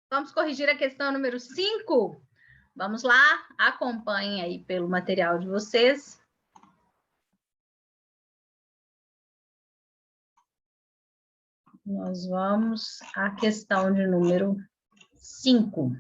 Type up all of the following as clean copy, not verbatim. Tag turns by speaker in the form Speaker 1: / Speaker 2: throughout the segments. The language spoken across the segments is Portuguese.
Speaker 1: Vamos corrigir a questão número 5? Vamos lá, acompanhem aí pelo material de vocês. Nós vamos à questão de número 5.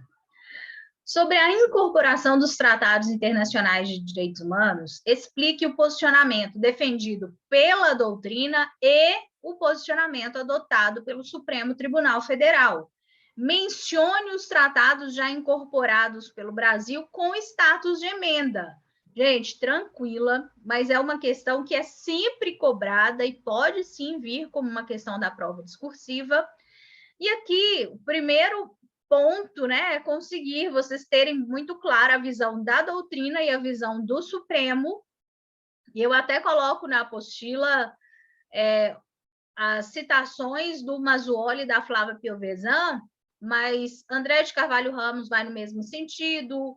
Speaker 1: Sobre a incorporação dos tratados internacionais de direitos humanos, explique o posicionamento defendido pela doutrina e o posicionamento adotado pelo Supremo Tribunal Federal. Mencione os tratados já incorporados pelo Brasil com status de emenda. Gente, tranquila, mas é uma questão que é sempre cobrada e pode sim vir como uma questão da prova discursiva. E aqui, o primeiro ponto, né, é conseguir vocês terem muito clara a visão da doutrina e a visão do Supremo. E eu até coloco na apostila as citações do Mazzuoli e da Flávia Piovesan, mas André de Carvalho Ramos vai no mesmo sentido,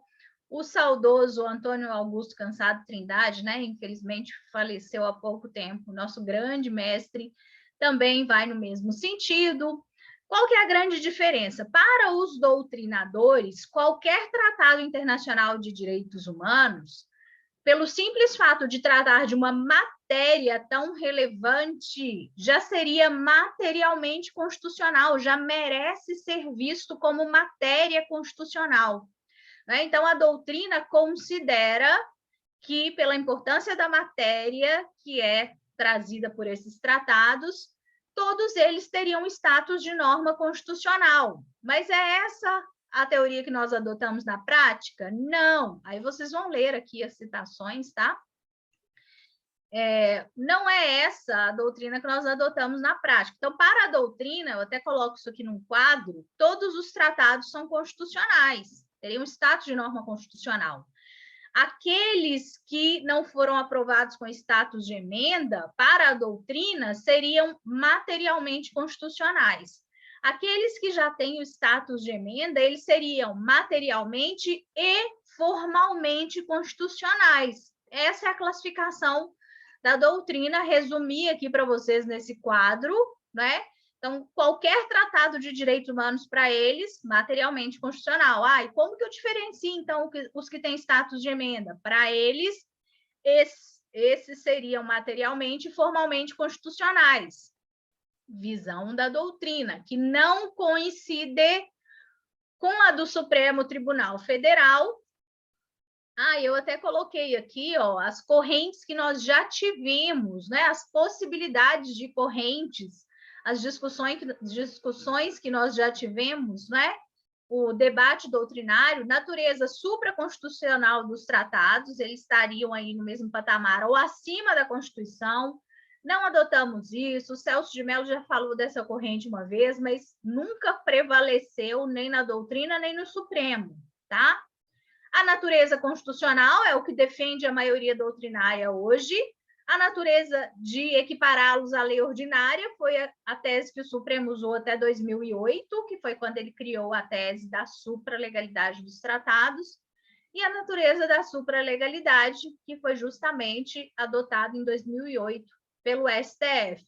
Speaker 1: o saudoso Antônio Augusto Cansado Trindade, né, infelizmente faleceu há pouco tempo, nosso grande mestre, também vai no mesmo sentido. Qual que é a grande diferença? Para os doutrinadores, qualquer tratado internacional de direitos humanos, pelo simples fato de tratar de uma matéria tão relevante, já seria materialmente constitucional, já merece ser visto como matéria constitucional. Né? Então, a doutrina considera que, pela importância da matéria que é trazida por esses tratados, todos eles teriam status de norma constitucional. Mas é essa a teoria que nós adotamos na prática? Não. Aí vocês vão ler aqui as citações, tá? Não é essa a doutrina que nós adotamos na prática. Então, para a doutrina, eu até coloco isso aqui num quadro, todos os tratados são constitucionais, teriam status de norma constitucional. Aqueles que não foram aprovados com status de emenda, para a doutrina, seriam materialmente constitucionais. Aqueles que já têm o status de emenda, eles seriam materialmente e formalmente constitucionais. Essa é a classificação da doutrina, resumi aqui para vocês nesse quadro, né? Então, qualquer tratado de direitos humanos para eles, materialmente constitucional. E como que eu diferencio, então, os que têm status de emenda? Para eles, esses seriam materialmente e formalmente constitucionais. Visão da doutrina, que não coincide com a do Supremo Tribunal Federal. Eu até coloquei aqui, as correntes que nós já tivemos, né? As possibilidades de correntes, as discussões que nós já tivemos, né? O debate doutrinário, natureza supraconstitucional dos tratados, eles estariam aí no mesmo patamar ou acima da Constituição. Não adotamos isso, o Celso de Mello já falou dessa corrente uma vez, mas nunca prevaleceu nem na doutrina, nem no Supremo, tá? A natureza constitucional é o que defende a maioria doutrinária hoje. A natureza de equipará-los à lei ordinária foi a tese que o Supremo usou até 2008, que foi quando ele criou a tese da supralegalidade dos tratados, e a natureza da supralegalidade, que foi justamente adotada em 2008 pelo STF.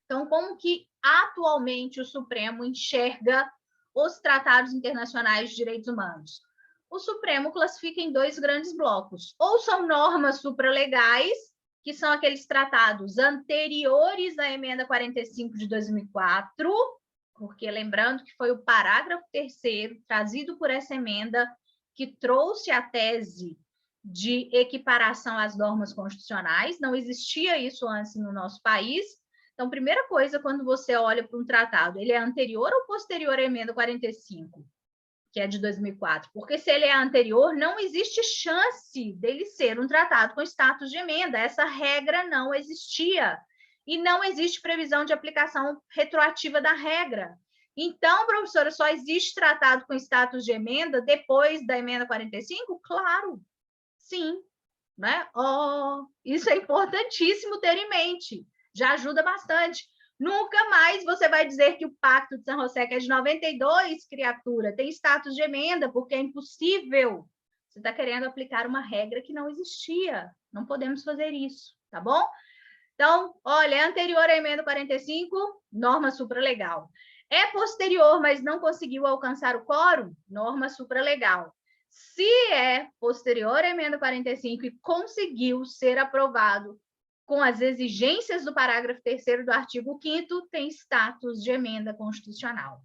Speaker 1: Então, como que atualmente o Supremo enxerga os tratados internacionais de direitos humanos? O Supremo classifica em dois grandes blocos. Ou são normas supralegais, que são aqueles tratados anteriores à emenda 45 de 2004, porque lembrando que foi o parágrafo 3º trazido por essa emenda que trouxe a tese de equiparação às normas constitucionais. Não existia isso antes no nosso país. Então, primeira coisa, quando você olha para um tratado, ele é anterior ou posterior à emenda 45? Que é de 2004, porque se ele é anterior, não existe chance dele ser um tratado com status de emenda, essa regra não existia, e não existe previsão de aplicação retroativa da regra. Então, professora, só existe tratado com status de emenda depois da emenda 45? Claro, sim, né? Isso é importantíssimo ter em mente, já ajuda bastante. Nunca mais você vai dizer que o Pacto de San José, que é de 92, criatura, tem status de emenda, porque é impossível. Você está querendo aplicar uma regra que não existia. Não podemos fazer isso, tá bom? Então, olha, é anterior à emenda 45, norma supralegal. É posterior, mas não conseguiu alcançar o quórum? Norma supralegal. Se é posterior à emenda 45 e conseguiu ser aprovado com as exigências do parágrafo 3º do artigo 5º, tem status de emenda constitucional.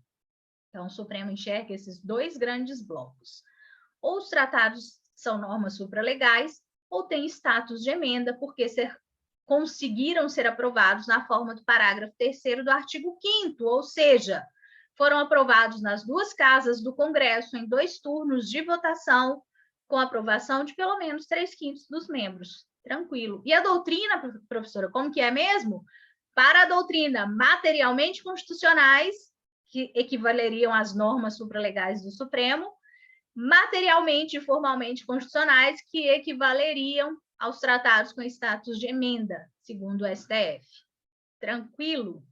Speaker 1: Então, o Supremo enxerga esses dois grandes blocos. Ou os tratados são normas supralegais, ou têm status de emenda, porque conseguiram ser aprovados na forma do parágrafo 3º do artigo 5º, ou seja, foram aprovados nas duas casas do Congresso em 2 turnos de votação, com aprovação de pelo menos 3/5 dos membros. Tranquilo. E a doutrina, professora, como que é mesmo? Para a doutrina, materialmente constitucionais, que equivaleriam às normas supralegais do Supremo, materialmente e formalmente constitucionais, que equivaleriam aos tratados com status de emenda, segundo o STF. Tranquilo?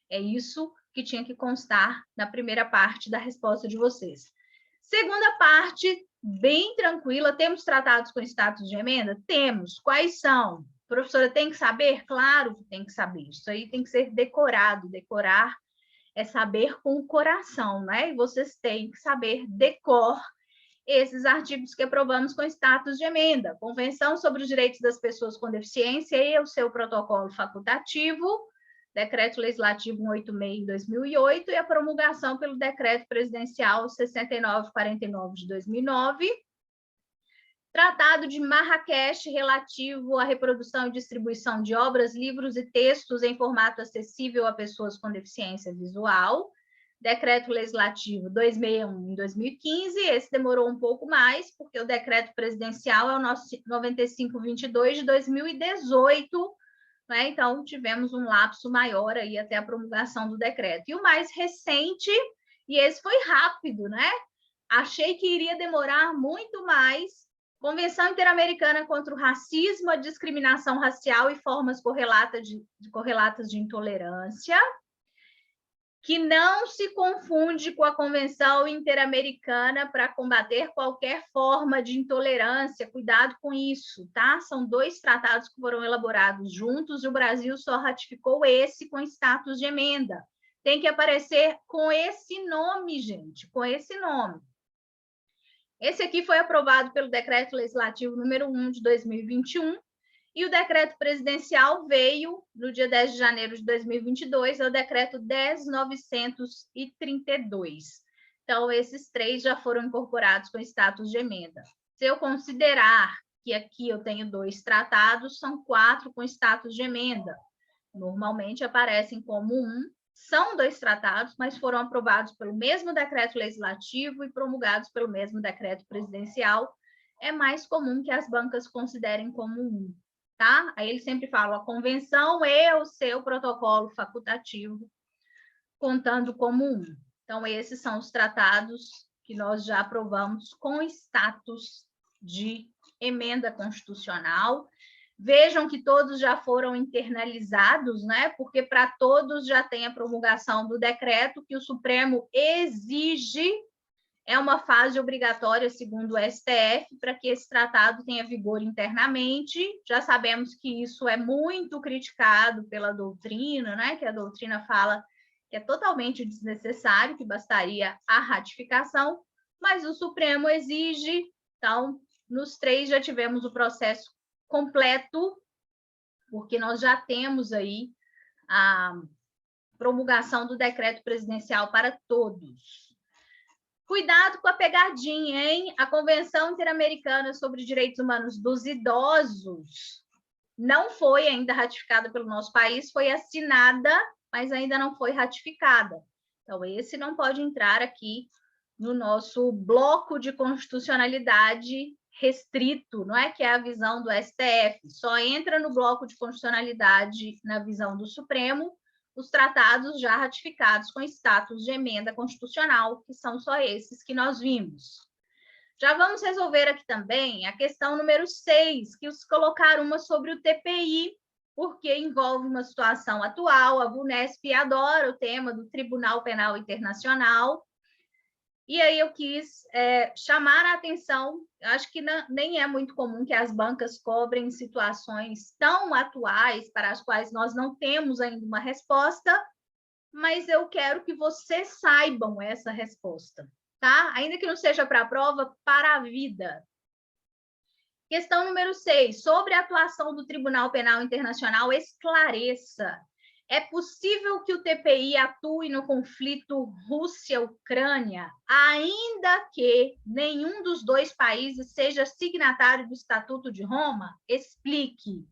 Speaker 1: É isso que tinha que constar na primeira parte da resposta de vocês. Segunda parte, bem tranquila. Temos tratados com status de emenda? Temos. Quais são? Professora, tem que saber? Claro que tem que saber. Isso aí tem que ser decorado. Decorar é saber com o coração, né? E vocês têm que saber decor esses artigos que aprovamos com status de emenda. Convenção sobre os Direitos das Pessoas com Deficiência e o seu protocolo facultativo, Decreto Legislativo 186 de 2008 e a promulgação pelo Decreto Presidencial 6949 de 2009. Tratado de Marrakech relativo à reprodução e distribuição de obras, livros e textos em formato acessível a pessoas com deficiência visual. Decreto Legislativo 261 em 2015, esse demorou um pouco mais, porque o decreto presidencial é o nosso 9522 de 2018, né? Então, tivemos um lapso maior aí até a promulgação do decreto. E o mais recente, e esse foi rápido, né? Achei que iria demorar muito mais, Convenção Interamericana contra o Racismo, a Discriminação Racial e Formas correlatas de Intolerância, que não se confunde com a Convenção Interamericana para combater qualquer forma de intolerância. Cuidado com isso, tá? São 2 tratados que foram elaborados juntos e o Brasil só ratificou esse com status de emenda. Tem que aparecer com esse nome, gente, com esse nome. Esse aqui foi aprovado pelo Decreto Legislativo número 1 de 2021, e o decreto presidencial veio no dia 10 de janeiro de 2022, é o decreto 10.932. Então, esses 3 já foram incorporados com status de emenda. Se eu considerar que aqui eu tenho 2 tratados, são 4 com status de emenda. Normalmente aparecem como um. São 2 tratados, mas foram aprovados pelo mesmo decreto legislativo e promulgados pelo mesmo decreto presidencial. É mais comum que as bancas considerem como um. Tá? Aí ele sempre fala a convenção e o seu protocolo facultativo, contando como um. Então, esses são os tratados que nós já aprovamos com status de emenda constitucional. Vejam que todos já foram internalizados, né? Porque para todos já tem a promulgação do decreto que o Supremo exige. É uma fase obrigatória, segundo o STF, para que esse tratado tenha vigor internamente. Já sabemos que isso é muito criticado pela doutrina, né? Que a doutrina fala que é totalmente desnecessário, que bastaria a ratificação, mas o Supremo exige. Então, nos 3 já tivemos o processo completo, porque nós já temos aí a promulgação do decreto presidencial para todos. Cuidado com a pegadinha, hein? A Convenção Interamericana sobre Direitos Humanos dos Idosos não foi ainda ratificada pelo nosso país, foi assinada, mas ainda não foi ratificada. Então, esse não pode entrar aqui no nosso bloco de constitucionalidade restrito, não é? Que é a visão do STF. Só entra no bloco de constitucionalidade na visão do Supremo os tratados já ratificados com status de emenda constitucional, que são só esses que nós vimos. Já vamos resolver aqui também a questão número 6, que os colocaram uma sobre o TPI, porque envolve uma situação atual. A VUNESP adora o tema do Tribunal Penal Internacional, e aí eu quis chamar a atenção. Acho que nem é muito comum que as bancas cobrem situações tão atuais para as quais nós não temos ainda uma resposta, mas eu quero que vocês saibam essa resposta, tá? Ainda que não seja para a prova, para a vida. Questão número 6. Sobre a atuação do Tribunal Penal Internacional, esclareça. É possível que o TPI atue no conflito Rússia-Ucrânia, ainda que nenhum dos dois países seja signatário do Estatuto de Roma? Explique.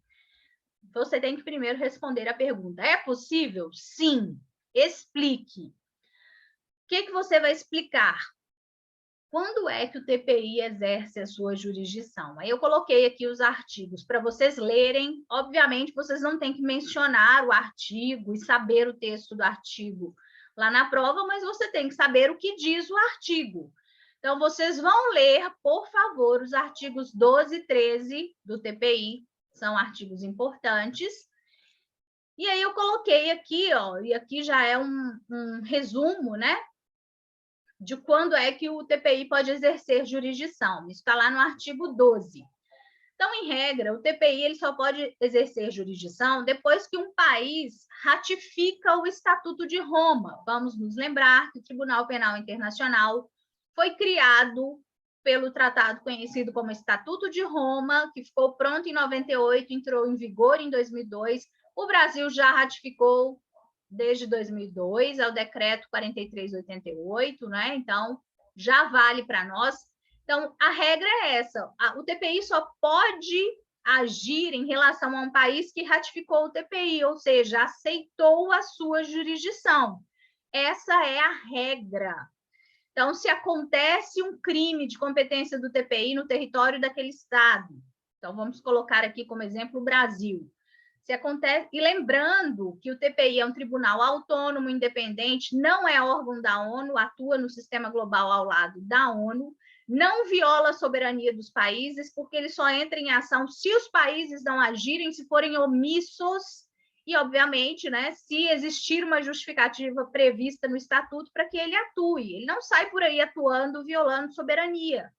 Speaker 1: Você tem que primeiro responder a pergunta. É possível? Sim. Explique. O que você vai explicar? Quando é que o TPI exerce a sua jurisdição? Aí eu coloquei aqui os artigos para vocês lerem. Obviamente, vocês não têm que mencionar o artigo e saber o texto do artigo lá na prova, mas você tem que saber o que diz o artigo. Então, vocês vão ler, por favor, os artigos 12 e 13 do TPI, são artigos importantes. E aí eu coloquei aqui, ó, e aqui já é um resumo, né? De quando é que o TPI pode exercer jurisdição. Isso está lá no artigo 12. Então, em regra, o TPI ele só pode exercer jurisdição depois que um país ratifica o Estatuto de Roma. Vamos nos lembrar que o Tribunal Penal Internacional foi criado pelo tratado conhecido como Estatuto de Roma, que ficou pronto em 98, entrou em vigor em 2002. O Brasil já ratificou desde 2002, é o decreto 4388, né? Então, já vale para nós. Então, a regra é essa: o TPI só pode agir em relação a um país que ratificou o TPI, ou seja, aceitou a sua jurisdição. Essa é a regra. Então, se acontece um crime de competência do TPI no território daquele estado, então vamos colocar aqui como exemplo o Brasil. Se acontece, e lembrando que o TPI é um tribunal autônomo, independente, não é órgão da ONU, atua no sistema global ao lado da ONU, não viola a soberania dos países, porque ele só entra em ação se os países não agirem, se forem omissos, e, obviamente, né, se existir uma justificativa prevista no estatuto para que ele atue. Ele não sai por aí atuando, violando soberania.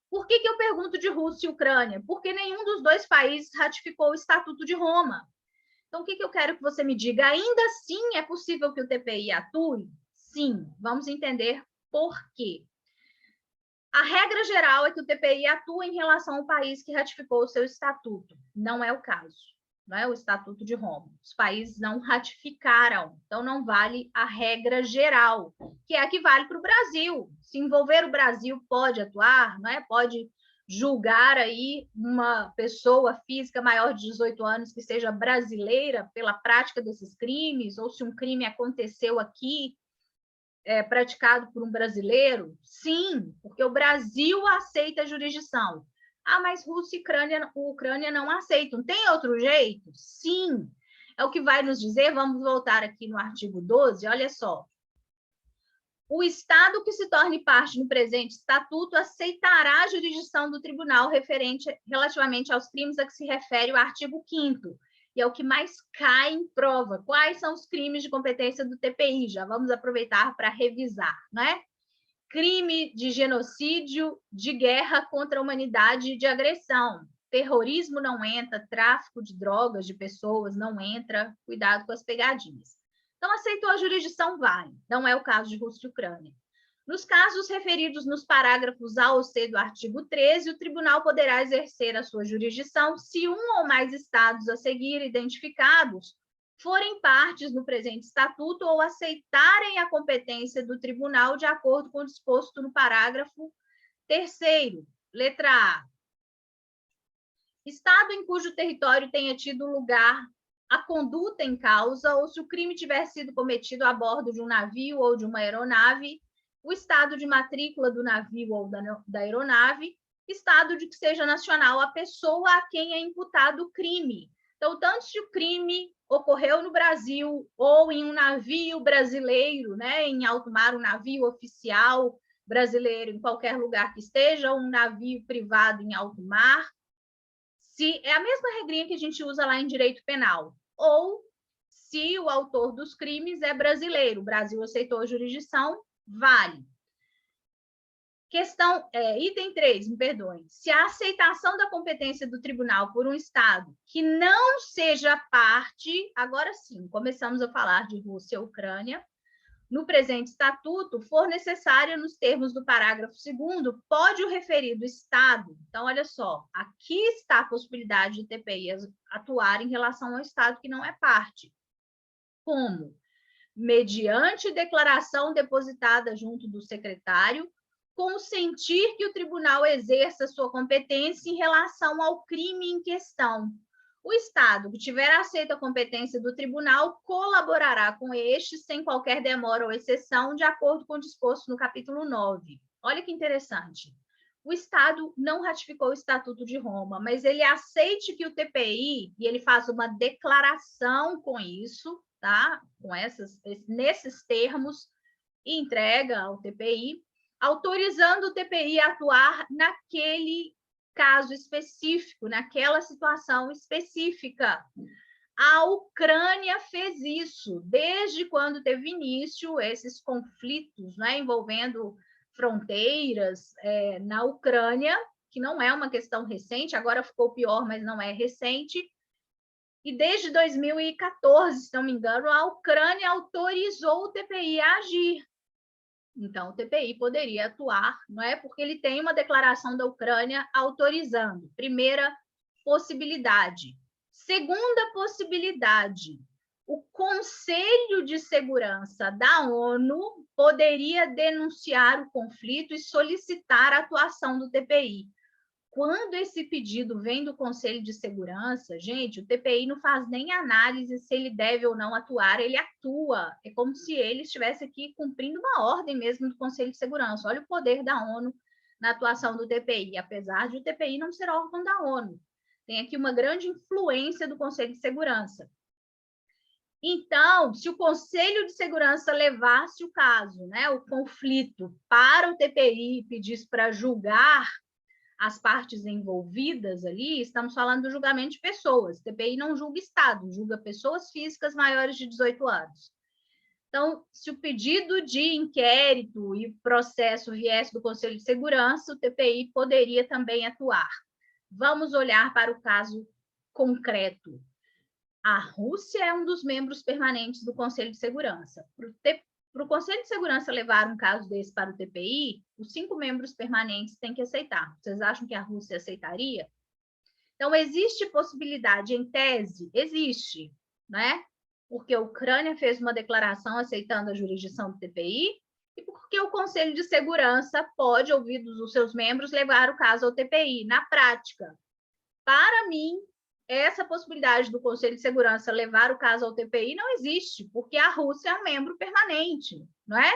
Speaker 1: Por que eu pergunto de Rússia e Ucrânia? Porque nenhum dos dois países ratificou o Estatuto de Roma. Então, o que eu quero que você me diga? Ainda assim, é possível que o TPI atue? Sim. Vamos entender por quê. A regra geral é que o TPI atua em relação ao país que ratificou o seu estatuto. Não é o caso. Não é o Estatuto de Roma. Os países não ratificaram, então não vale a regra geral, que é a que vale para o Brasil. Se envolver o Brasil, pode atuar, não é? Pode julgar aí uma pessoa física maior de 18 anos que seja brasileira pela prática desses crimes, ou se um crime aconteceu aqui, praticado por um brasileiro? Sim, porque o Brasil aceita a jurisdição. Ah, mas Rússia e Ucrânia não aceitam. Tem outro jeito? Sim. É o que vai nos dizer, vamos voltar aqui no artigo 12, olha só. O Estado que se torne parte no presente estatuto aceitará a jurisdição do tribunal relativamente aos crimes a que se refere o artigo 5º, e é o que mais cai em prova. Quais são os crimes de competência do TPI? Já vamos aproveitar para revisar, né? Crime de genocídio, de guerra contra a humanidade e de agressão. Terrorismo não entra, tráfico de drogas, de pessoas não entra, cuidado com as pegadinhas. Então, aceitou a jurisdição, vai. Não é o caso de Rússia e Ucrânia. Nos casos referidos nos parágrafos A ou C do artigo 13, o tribunal poderá exercer a sua jurisdição se um ou mais estados a seguir identificados forem partes no presente estatuto ou aceitarem a competência do tribunal de acordo com o disposto no parágrafo 3º. Letra A. Estado em cujo território tenha tido lugar a conduta em causa ou se o crime tiver sido cometido a bordo de um navio ou de uma aeronave, o estado de matrícula do navio ou da aeronave, estado de que seja nacional a pessoa a quem é imputado o crime. Então, tanto se o crime ocorreu no Brasil ou em um navio brasileiro, né, em alto mar, um navio oficial brasileiro em qualquer lugar que esteja, ou um navio privado em alto mar, se é a mesma regrinha que a gente usa lá em direito penal, ou se o autor dos crimes é brasileiro, o Brasil aceitou a jurisdição, vale. Item 3, me perdoem. Se a aceitação da competência do tribunal por um Estado que não seja parte, agora sim, começamos a falar de Rússia e Ucrânia, no presente estatuto, for necessária nos termos do parágrafo 2º, pode o referido Estado, então, olha só, aqui está a possibilidade de TPI atuar em relação ao Estado que não é parte. Como? Mediante declaração depositada junto do secretário, consentir que o tribunal exerça sua competência em relação ao crime em questão. O Estado que tiver aceito a competência do tribunal colaborará com este sem qualquer demora ou exceção, de acordo com o disposto no capítulo 9. Olha que interessante. O Estado não ratificou o Estatuto de Roma, mas ele aceite que o TPI, e ele faz uma declaração com isso, tá? Nesses termos, e entrega ao TPI, autorizando o TPI a atuar naquele caso específico, naquela situação específica. A Ucrânia fez isso desde quando teve início esses conflitos, né, envolvendo fronteiras na Ucrânia, que não é uma questão recente, agora ficou pior, mas não é recente. E desde 2014, se não me engano, a Ucrânia autorizou o TPI a agir. Então, o TPI poderia atuar, não é? Porque ele tem uma declaração da Ucrânia autorizando. Primeira possibilidade. Segunda possibilidade, o Conselho de Segurança da ONU poderia denunciar o conflito e solicitar a atuação do TPI. Quando esse pedido vem do Conselho de Segurança, gente, o TPI não faz nem análise se ele deve ou não atuar, ele atua. É como se ele estivesse aqui cumprindo uma ordem mesmo do Conselho de Segurança. Olha o poder da ONU na atuação do TPI, apesar de o TPI não ser órgão da ONU. Tem aqui uma grande influência do Conselho de Segurança. Então, se o Conselho de Segurança levasse o caso, né, o conflito, para o TPI e pedisse para julgar as partes envolvidas ali, estamos falando do julgamento de pessoas. O TPI não julga Estado, julga pessoas físicas maiores de 18 anos. Então, se o pedido de inquérito e o processo viesse do Conselho de Segurança, o TPI poderia também atuar. Vamos olhar para o caso concreto. A Rússia é um dos membros permanentes do Conselho de Segurança. Para o Conselho de Segurança levar um caso desse para o TPI, os 5 membros permanentes têm que aceitar. Vocês acham que a Rússia aceitaria? Então, existe possibilidade, em tese? Existe, né? Porque a Ucrânia fez uma declaração aceitando a jurisdição do TPI e porque o Conselho de Segurança pode, ouvidos os seus membros, levar o caso ao TPI. Na prática, para mim, essa possibilidade do Conselho de Segurança levar o caso ao TPI não existe, porque a Rússia é um membro permanente, não é?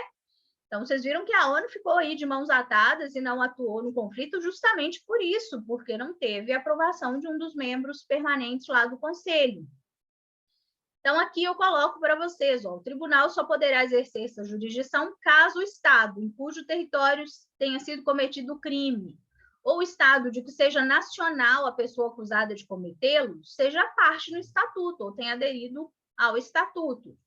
Speaker 1: Então, vocês viram que a ONU ficou aí de mãos atadas e não atuou no conflito justamente por isso, porque não teve a aprovação de um dos membros permanentes lá do Conselho. Então, aqui eu coloco para vocês, ó, o tribunal só poderá exercer essa jurisdição caso o Estado, em cujo território tenha sido cometido o crime, ou Estado de que seja nacional a pessoa acusada de cometê-lo, seja parte no Estatuto, ou tenha aderido ao Estatuto.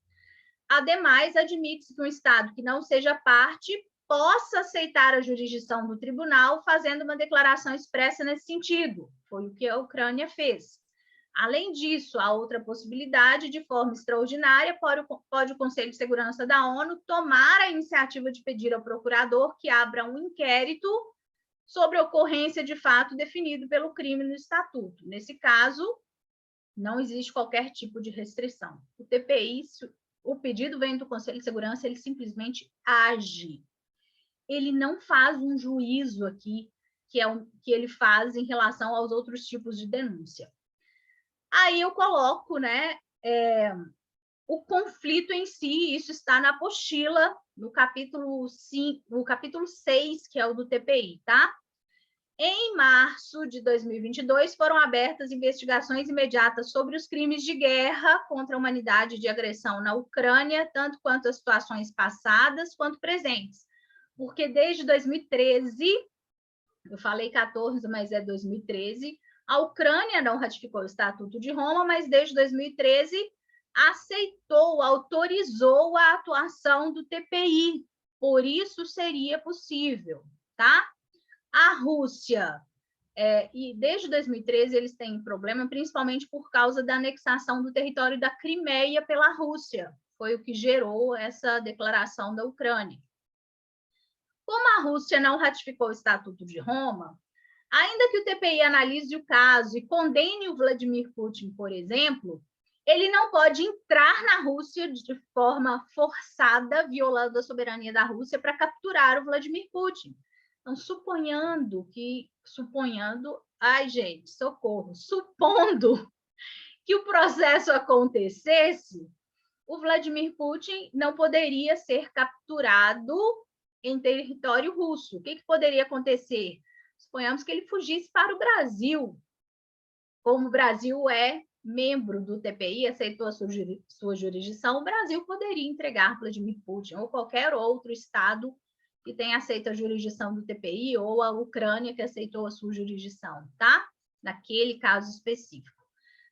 Speaker 1: Ademais, admite-se que um Estado que não seja parte possa aceitar a jurisdição do tribunal, fazendo uma declaração expressa nesse sentido. Foi o que a Ucrânia fez. Além disso, há outra possibilidade, de forma extraordinária, pode o Conselho de Segurança da ONU tomar a iniciativa de pedir ao procurador que abra um inquérito sobre a ocorrência de fato definido pelo crime no Estatuto. Nesse caso, não existe qualquer tipo de restrição. O TPI, o pedido vem do Conselho de Segurança, ele simplesmente age. Ele não faz um juízo aqui, que ele faz em relação aos outros tipos de denúncia. Aí eu coloco, né, o conflito em si, isso está na apostila, no capítulo 5, no capítulo 6, que é o do TPI, tá? Em março de 2022, foram abertas investigações imediatas sobre os crimes de guerra contra a humanidade de agressão na Ucrânia, tanto quanto as situações passadas quanto presentes. Porque desde 2013, eu falei 14, mas é 2013, a Ucrânia não ratificou o Estatuto de Roma, mas desde 2013 aceitou, autorizou a atuação do TPI. Por isso seria possível. tá? A Rússia, e desde 2013 eles têm problema, principalmente por causa da anexação do território da Crimeia pela Rússia. Foi o que gerou essa declaração da Ucrânia. Como a Rússia não ratificou o Estatuto de Roma, ainda que o TPI analise o caso e condene o Vladimir Putin, por exemplo, ele não pode entrar na Rússia de forma forçada, violando a soberania da Rússia, para capturar o Vladimir Putin. Então, supondo, ai gente, socorro, supondo que o processo acontecesse, o Vladimir Putin não poderia ser capturado em território russo. O que poderia acontecer? Suponhamos que ele fugisse para o Brasil. Como o Brasil é membro do TPI, aceitou a sua jurisdição, o Brasil poderia entregar Vladimir Putin ou qualquer outro Estado que tenha aceito a jurisdição do TPI ou a Ucrânia que aceitou a sua jurisdição, tá? Naquele caso específico.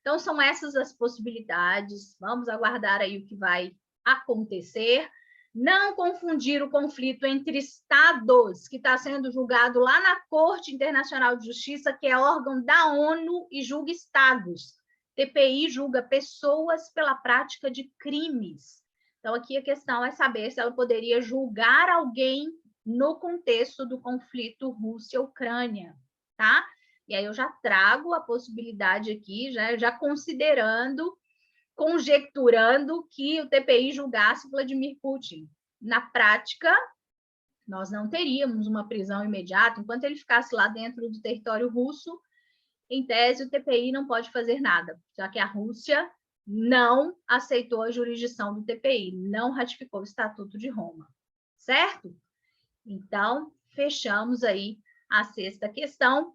Speaker 1: Então, são essas as possibilidades. Vamos aguardar aí o que vai acontecer. Não confundir o conflito entre estados, que está sendo julgado lá na Corte Internacional de Justiça, que é órgão da ONU e julga estados. TPI julga pessoas pela prática de crimes. Então, aqui a questão é saber se ela poderia julgar alguém no contexto do conflito Rússia-Ucrânia, tá? E aí eu já trago a possibilidade aqui, já considerando, conjecturando que o TPI julgasse Vladimir Putin. Na prática, nós não teríamos uma prisão imediata, enquanto ele ficasse lá dentro do território russo, em tese, o TPI não pode fazer nada, já que a Rússia não aceitou a jurisdição do TPI, não ratificou o Estatuto de Roma, certo? Então, fechamos aí a sexta questão.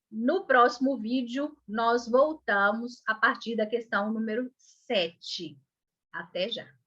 Speaker 1: No próximo vídeo, nós voltamos a partir da questão número 7. Até já!